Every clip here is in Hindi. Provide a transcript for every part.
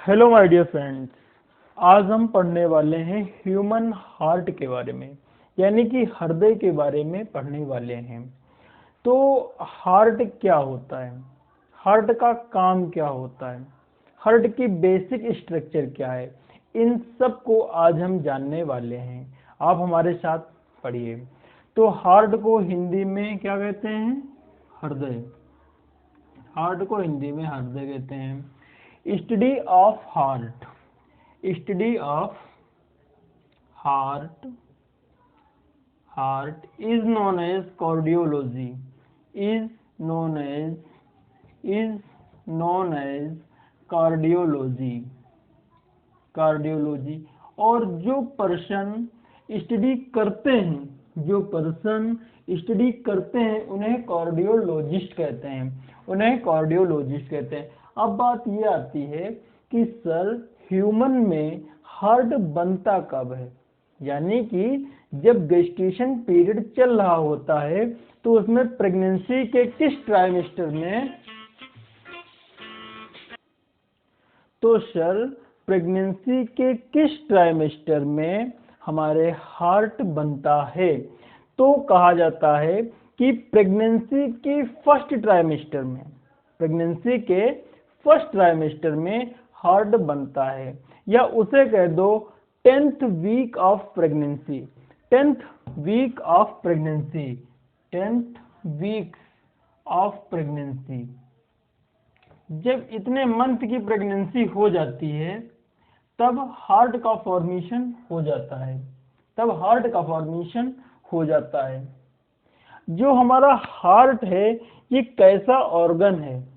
हेलो माय डियर फ्रेंड्स, आज हम पढ़ने वाले हैं ह्यूमन हार्ट के बारे में, यानी कि हृदय के बारे में पढ़ने वाले हैं। तो हार्ट क्या होता है, हार्ट का काम क्या होता है, हार्ट की बेसिक स्ट्रक्चर क्या है, इन सब को आज हम जानने वाले हैं। आप हमारे साथ पढ़िए। तो हार्ट को हिंदी में क्या कहते हैं? हृदय। हार्ट को हिंदी में हृदय कहते हैं। Study of heart, study of heart, heart is known as cardiology, is known as, is known as cardiology, cardiology. और जो पर्सन स्टडी करते हैं, जो पर्सन स्टडी करते हैं उन्हें कार्डियोलॉजिस्ट कहते हैं, उन्हें कार्डियोलॉजिस्ट कहते हैं। अब बात ये आती है कि सर ह्यूमन में हार्ट बनता कब है, यानी कि जब गेस्टेशन पीरियड चल रहा होता है तो उसमें प्रेगनेंसी के किस ट्राइमेस्टर में, तो सर प्रेगनेंसी के किस ट्राइमेस्टर में हमारे हार्ट बनता है? तो कहा जाता है कि प्रेगनेंसी के फर्स्ट ट्राइमेस्टर में, प्रेगनेंसी के फर्स्ट ट्राइमेस्टर में हार्ट बनता है, या उसे कह दो 10th week of pregnancy, 10th week of pregnancy, 10th week of pregnancy. जब इतने मंथ की प्रेगनेंसी हो जाती है तब हार्ट का फॉर्मेशन हो जाता है, तब हार्ट का फॉर्मेशन हो जाता है। जो हमारा हार्ट है ये कैसा ऑर्गन है?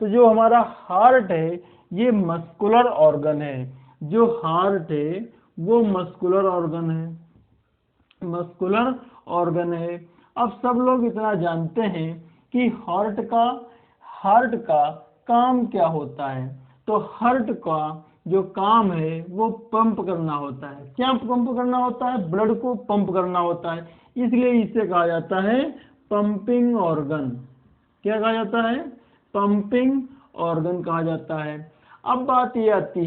तो जो हमारा हार्ट है ये मस्कुलर ऑर्गन है, जो हार्ट है वो मस्कुलर ऑर्गन है, मस्कुलर ऑर्गन है। अब सब लोग इतना जानते हैं कि हार्ट का काम क्या होता है। तो हार्ट का जो काम है वो पंप करना होता है। क्या पंप करना होता है? ब्लड को पंप करना होता है, इसलिए इसे कहा जाता है पंपिंग ऑर्गन। क्या कहा जाता है? पंपिंग ऑर्गन कहा जाता है। अब बात ये आती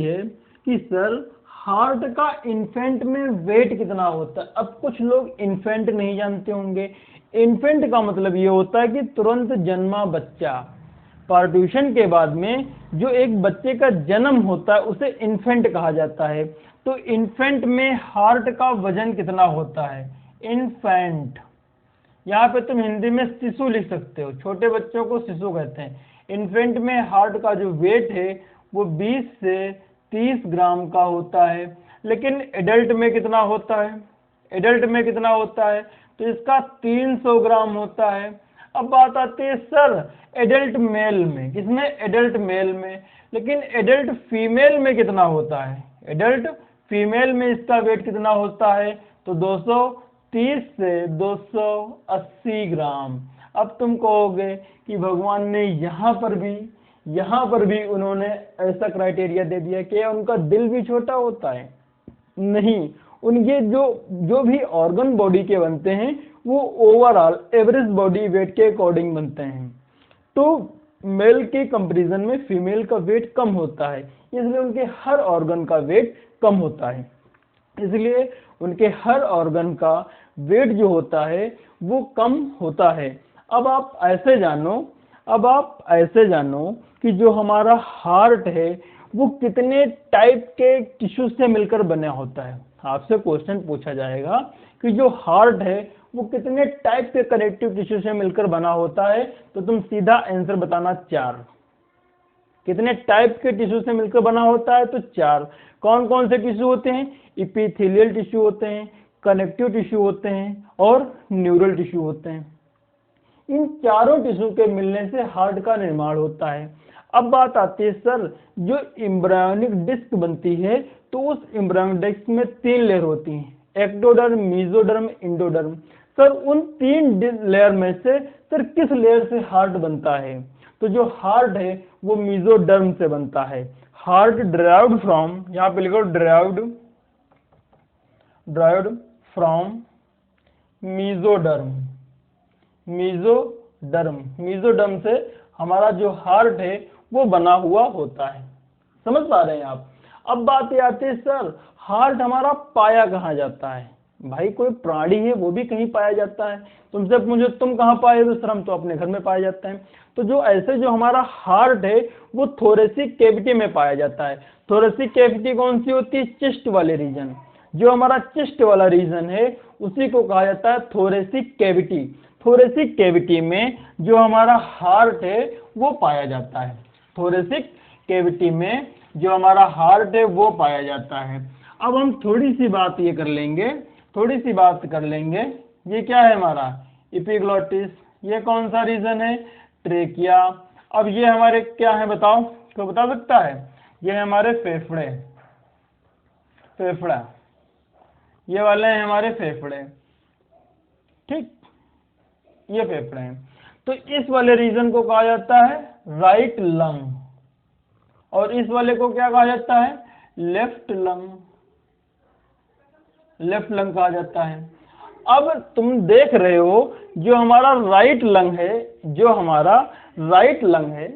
है कि सर हार्ट का इन्फेंट में वेट कितना होता है। अब कुछ लोग इन्फेंट नहीं जानते होंगे। इन्फेंट का मतलब ये होता है कि तुरंत जन्मा बच्चा। पार्ट्यूशन के बाद में जो एक बच्चे का जन्म होता है उसे इन्फेंट कहा जाता है। तो इन्फेंट में हार्ट का वजन कितना होता है? इन्फेंट, यहाँ पे तुम हिंदी में शिशु लिख सकते हो, छोटे बच्चों को शिशु कहते हैं। इन्फेंट में हार्ट का जो वेट है वो 20 से 30 ग्राम का होता है। लेकिन एडल्ट में कितना होता है? एडल्ट में कितना होता है? तो इसका 300 ग्राम होता है। अब बात आती है सर एडल्ट मेल में, किसमें? एडल्ट मेल में। लेकिन एडल्ट फीमेल में कितना होता है? एडल्ट फीमेल में इसका वेट कितना होता है? तो 230 से 280 ग्राम। अब तुम कहोगे कि भगवान ने यहाँ पर भी उन्होंने ऐसा क्राइटेरिया दे दिया कि उनका दिल भी छोटा होता है? नहीं, उनके जो भी ऑर्गन बॉडी के बनते हैं वो ओवरऑल एवरेज बॉडी वेट के अकॉर्डिंग बनते हैं। तो मेल के कंपैरिजन में फीमेल का वेट कम होता है, इसलिए उनके हर ऑर्गन का वेट कम होता है, इसलिए उनके हर ऑर्गन का वेट जो होता है वो कम होता है। अब आप ऐसे जानो कि जो हमारा हार्ट है वो कितने टाइप के टिश्यू से मिलकर बना होता है। आपसे क्वेश्चन पूछा जाएगा कि जो हार्ट है वो कितने टाइप के कनेक्टिव टिश्यू से मिलकर बना होता है, तो तुम सीधा आंसर बताना 4। कितने टाइप के टिश्यू से मिलकर बना होता है? तो 4। कौन कौन से टिश्यू होते हैं? इपिथेलियल टिश्यू होते हैं, कनेक्टिव टिश्यू होते हैं और न्यूरल टिश्यू होते हैं। इन चारों टिश्यू के मिलने से हार्ट का निर्माण होता है। अब बात आती है सर जो एम्ब्रायोनिक डिस्क बनती है तो उस एम्ब्रायोनिक डिस्क में 3 लेयर होती हैं, एक्टोडर्म, मेसोडर्म, एंडोडर्म। सर उन 3 लेयर में से सर किस लेयर से हार्ट बनता है? तो जो हार्ट है वो मेसोडर्म से बनता है। हार्ट ड्राइव्ड फ्रॉम, यहाँ पे लिखो ड्राइव्ड फ्रॉम मेसोडर्म, मेसोडर्म से हमारा जो हार्ट है वो बना हुआ होता है। समझ पा रहे हैं आप? अब बात ये आती है सर हार्ट हमारा पाया कहाँ जाता है? भाई कोई प्राणी है वो भी कहीं पाया जाता है। तुमसे मुझे तुम कहाँ पाए तो सर हम तो अपने घर में पाया जाता है। तो जो ऐसे जो हमारा हार्ट है वो थोरेसिक कैविटी में पाया जाता है। थोरेसिक कैविटी कौन सी होती है? चेस्ट वाले रीजन। जो हमारा चेस्ट वाला रीजन है उसी को कहा जाता है थोरेसिक कैविटी। थोरेसिक कैविटी में जो हमारा हार्ट है वो पाया जाता है। थोरेसिक कैविटी में जो हमारा हार्ट है वो पाया जाता है। अब हम थोड़ी सी बात ये कर लेंगे, थोड़ी सी बात कर लेंगे। ये क्या है हमारा? एपिग्लॉटिस। ये कौन सा रीजन है? ट्रेकिया। अब ये हमारे क्या है बताओ, कोई बता सकता है? ये है हमारे फेफड़े, फेफड़ा। ये वाले हैं हमारे फेफड़े, ठीक, ये फेफड़े हैं। तो इस वाले रीजन को कहा जाता है राइट लंग, और इस वाले को क्या कहा जाता है? लेफ्ट लंग, लेफ्ट लंग कहा जाता है। अब तुम देख रहे हो जो हमारा राइट लंग है, जो हमारा राइट लंग है,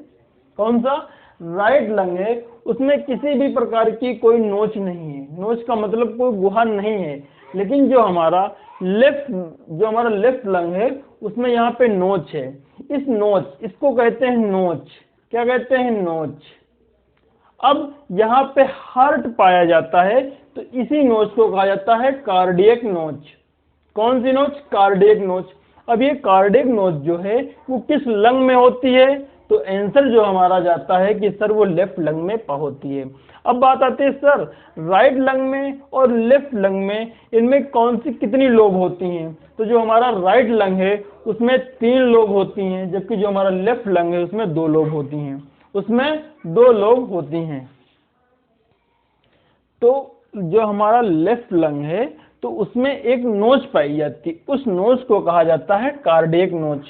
कौन सा राइट लंग है, उसमें किसी भी प्रकार की कोई नोच नहीं है। नोच का मतलब कोई गुहा नहीं है। लेकिन जो हमारा लेफ्ट लंग है उसमें यहाँ पे नोच है। इस नोच, इसको कहते हैं नोच। क्या कहते हैं? नोच। अब यहाँ पे हार्ट पाया जाता है तो इसी नोच को कहा जाता है कार्डियक नोच। कौन सी नोच? कार्डियक नोच। अब ये कार्डियक नोच जो है वो किस लंग में होती है? तो आंसर जो हमारा जाता है कि सर वो लेफ्ट लंग में होती है। अब बात आती है सर राइट लंग में और लेफ्ट लंग में, इनमें कौन सी कितनी लोब होती हैं? तो जो हमारा राइट लंग है उसमें 3 लोब होती हैं, जबकि जो हमारा लेफ्ट लंग है उसमें 2 लोब होती हैं, उसमें 2 लोब होती हैं। तो जो हमारा लेफ्ट लंग है तो उसमें एक नोच पाई जाती है, उस नोच को कहा जाता है कार्डियक नोच।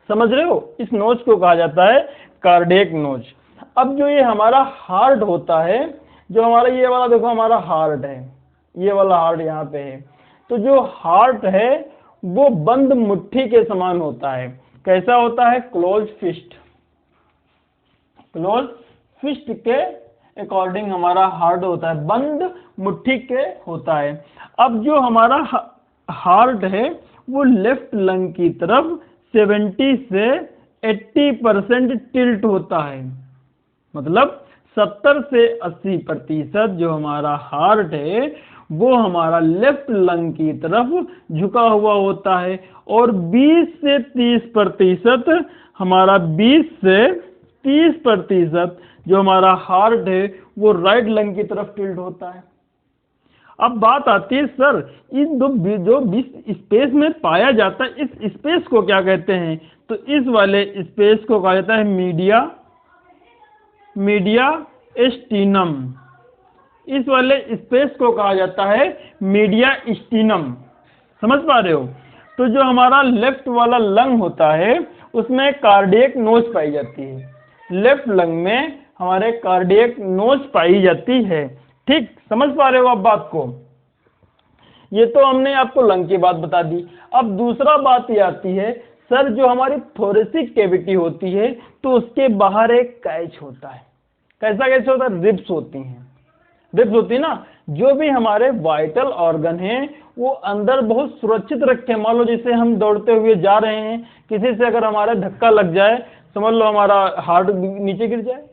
समझ रहे हो? इस नोच को कहा जाता है कार्डियक नोच। अब जो ये हमारा हार्ट होता है, जो हमारा ये वाला देखो हमारा हार्ट है, ये वाला हार्ट यहाँ पे है। तो जो हार्ट है वो बंद मुट्ठी के समान होता है। कैसा होता है? Close fist. क्लोज फिस्ट के अकॉर्डिंग हमारा हार्ट होता है, बंद मुट्ठी के होता है। अब जो हमारा हार्ट है वो लेफ्ट लंग की तरफ 70 से 80% टिल्ट होता है। मतलब 70 से 80% जो हमारा हार्ट है वो हमारा लेफ्ट लंग की तरफ झुका हुआ होता है, और 20 से 30% हमारा 20 से 30% जो हमारा हार्ट है वो राइट लंग की तरफ टिल्ट होता है। अब बात आती है सर इन दो जो स्पेस में पाया जाता है, इस स्पेस को क्या कहते हैं? तो इस वाले स्पेस को कहा जाता है मीडिया स्टीनम। इस वाले स्पेस को कहा जाता है मीडिया स्टीनम। समझ पा रहे हो? तो जो हमारा लेफ्ट वाला लंग होता है उसमें कार्डियक नोच पाई जाती है। लेफ्ट लंग में हमारे कार्डियक नोच पाई जाती है। ठीक, समझ पा रहे हो आप बात को? ये तो हमने आपको लंग की बात बता दी। अब दूसरा बात ये आती है सर जो हमारी थोरेसिक कैविटी होती है तो उसके बाहर एक कैच होता है। कैसा कैच होता है? रिब्स होती हैं। रिब्स होती है ना, जो भी हमारे वाइटल ऑर्गन हैं वो अंदर बहुत सुरक्षित रखे। मान लो जैसे हम दौड़ते हुए जा रहे हैं, किसी से अगर हमारा धक्का लग जाए, समझ लो हमारा हार्ट नीचे गिर जाए,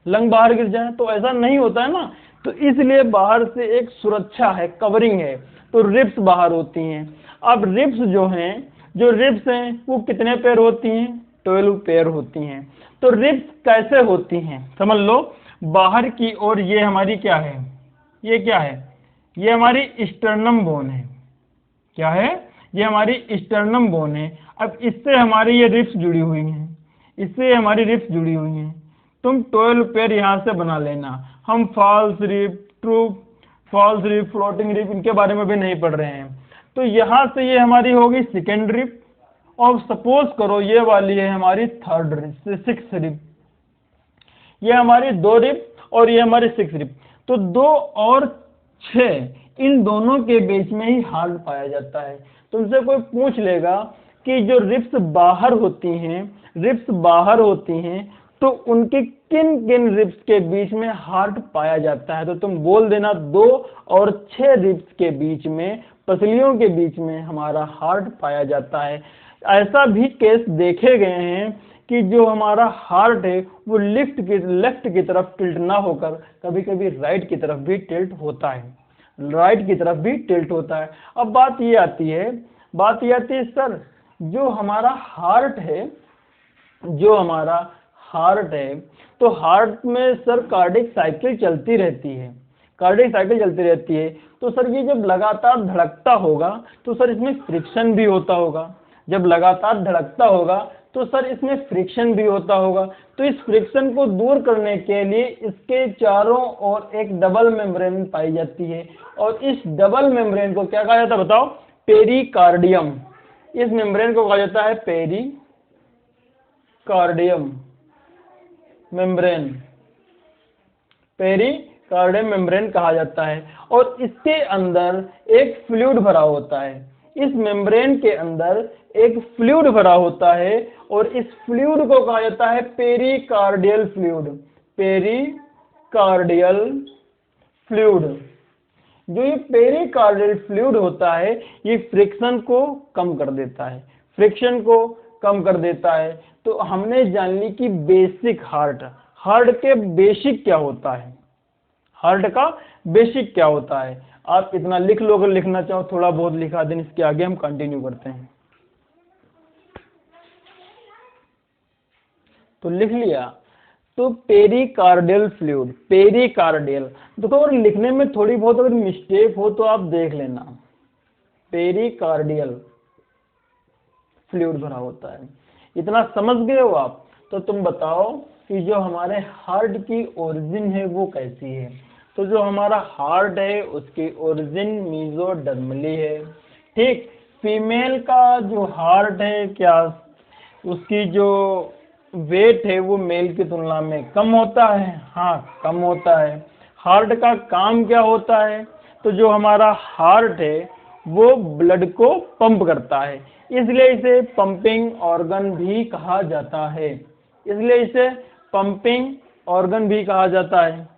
लंग बाहर गिर जाए, तो ऐसा नहीं होता है ना। तो इसलिए बाहर से एक सुरक्षा है, कवरिंग है, तो रिब्स बाहर होती हैं। अब रिब्स जो रिब्स वो कितने पेयर होती हैं? 12 पेयर होती हैं। तो रिब्स कैसे होती हैं समझ लो। बाहर की ओर ये हमारी क्या है? ये क्या है? ये हमारी स्टर्नम बोन है। क्या है? ये हमारी स्टर्नम बोन है। अब इससे हमारी ये रिब्स जुड़ी हुई हैं, इससे हमारी रिब्स जुड़ी हुई हैं। तुम 12 पेयर यहाँ से बना लेना। हम false rib, true false rib, floating rib इनके बारे में भी नहीं पढ़ रहे हैं। तो यहाँ से ये हमारी होगी सेकेंड रिब, और सपोज करो ये वाली है हमारी थर्ड रिब, 6th रिब। ये हमारी 2 रिब और ये हमारी 6 रिब। तो 2 और 6 इन दोनों के बीच में ही हार्ट पाया जाता है। तुमसे कोई पूछ लेगा कि जो रिब्स बाहर होती हैं तो उनके किन किन रिब्स के बीच में हार्ट पाया जाता है। तो तुम बोल देना 2 और 6 रिब्स के बीच में, पसलियों के बीच में हमारा हार्ट पाया जाता है। ऐसा भी केस देखे गए हैं कि जो हमारा हार्ट है वो लेफ्ट की तरफ टिल्ट ना होकर कभी कभी राइट की तरफ भी टिल्ट होता है। अब बात ये आती है सर, जो हमारा हार्ट है तो हार्ट में सर कार्डियक साइकिल चलती रहती है। तो सर ये जब लगातार धड़कता होगा तो सर इसमें फ्रिक्शन भी होता होगा। तो इस फ्रिक्शन को दूर करने के लिए इसके चारों ओर एक डबल मेम्ब्रेन पाई जाती है, और इस डबल मेम्ब्रेन को क्या कहा जाता है बताओ? पेरिकार्डियम। इस मेम्ब्रेन को कहा जाता है पेरिकार्डियम मेम्ब्रेन कहा जाता है। और इसके अंदर एक फ्लूइड भरा होता है, इस मेम्ब्रेन के अंदर एक फ्लूइड भरा होता है, और इस फ्लूइड को कहा जाता है पेरिकार्डियल फ्लूइड। जो ये पेरिकार्डियल फ्लूइड होता है ये फ्रिक्शन को कम कर देता है। तो हमने जान ली कि बेसिक हार्ट के बेसिक क्या होता है, हार्ट का बेसिक क्या होता है। आप इतना लिख लो, अगर लिखना चाहो थोड़ा बहुत लिखा दें, इसके आगे हम कंटिन्यू करते हैं। तो लिख लिया, तो पेरिकार्डियल फ्लूइड, देखो अगर लिखने में थोड़ी बहुत अगर मिस्टेक हो तो आप देख लेना। पेरिकार्डियल फ्लूइड भरा होता है, इतना समझ गए हो आप? तो तुम बताओ कि जो हमारे हार्ट की ओरिजिन है वो कैसी है। तो जो हमारा हार्ट है उसकी ओरिजिन मीजोडर्मली है, ठीक। फीमेल का जो हार्ट है क्या उसकी जो वेट है वो मेल की तुलना में कम होता है? हाँ, कम होता है। हार्ट का काम क्या होता है? तो जो हमारा हार्ट है वो ब्लड को पंप करता है, इसलिए इसे पंपिंग ऑर्गन भी कहा जाता है।